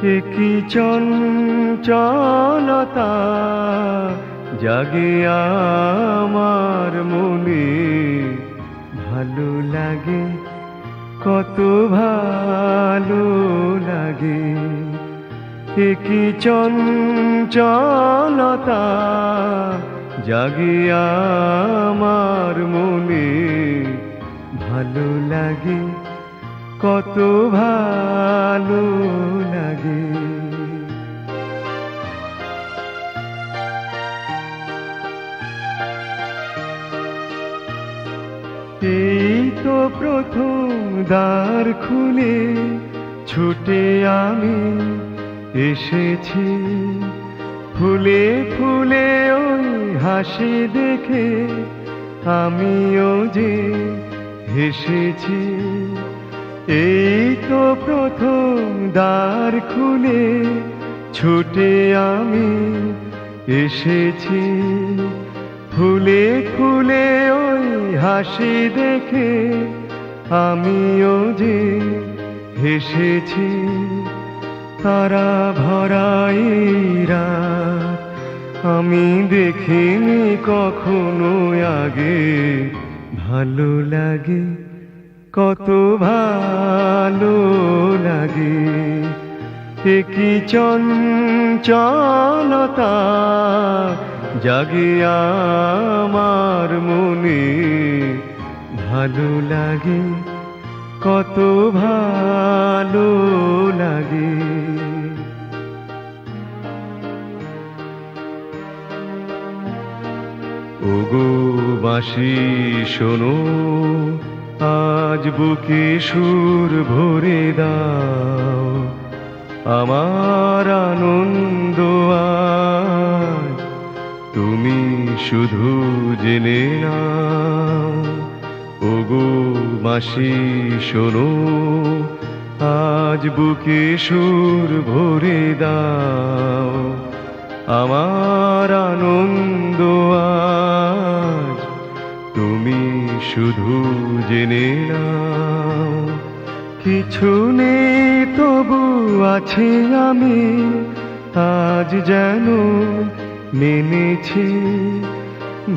একই চঞ্চলতা জাগে আমার মনে, ভালো লাগে, কত ভালো লাগে। একই চঞ্চলতা জাগে আমার মনে, ভালো লাগে, কত ভালো লাগে। এই তো প্রথম দ্বার খুলে ছুটে আমি এসেছি, ফুলে ফুলে ওই হাসি দেখে আমিও যে হেসেছি। এই তো প্রথম দ্বার খুলে ছুটে আমি এসেছি, ফুলে ফুলে ওই হাসি দেখে আমিও যে হেসেছি। তারা ভরাই রাত আমি দেখিনি কখনো আগে, ভালো লাগে, কত ভালো লাগে। একই চঞ্চলতা জাগে আমার মনে, ভালো লাগে, কত ভালো লাগে। ওগো বাঁশি শোনো, আজ বুকে সুর ভরে দাও, আমার আনন্দ আজ তুমি শুধু জেনে নাও। ওগো বাঁশি শোনো, আজ বুকে সুর ভরে দাও, আমার আনন্দ আজ তুমি শুধু জেনে নাও। কিছু নেই তবু আছি আমি, আজ যেন মেনেছি,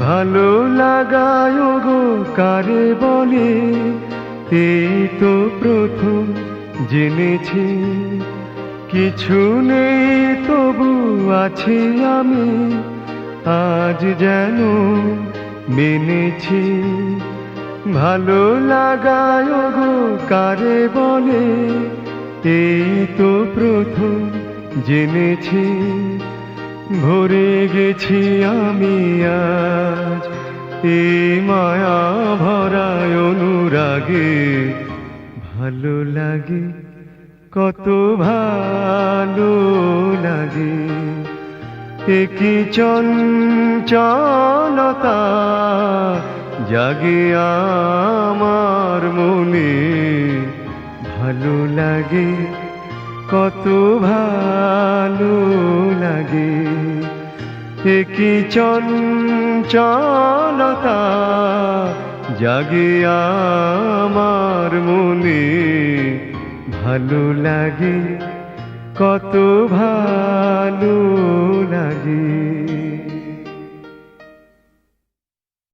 ভালো লাগায় গো কারে বলে, এই তো প্রথম জেনেছি। কিছু নেই তবু আছি আমি, আজ যেন মেনেছি, ভালো লাগায় গো কারে বলে, এই তো প্রথম জেনেছি। ভরে গেছি আমি আজ এই মায়া ভরায় অনুরাগে, ভালো লাগে, কত ভালো লাগে। একই চঞ্চলতা জাগে আমার মনে, ভালো লাগে, কত ভালো লাগে। একই চঞ্চলতা জাগে আমার মনে, ভালো লাগে, কত ভালো লাগে।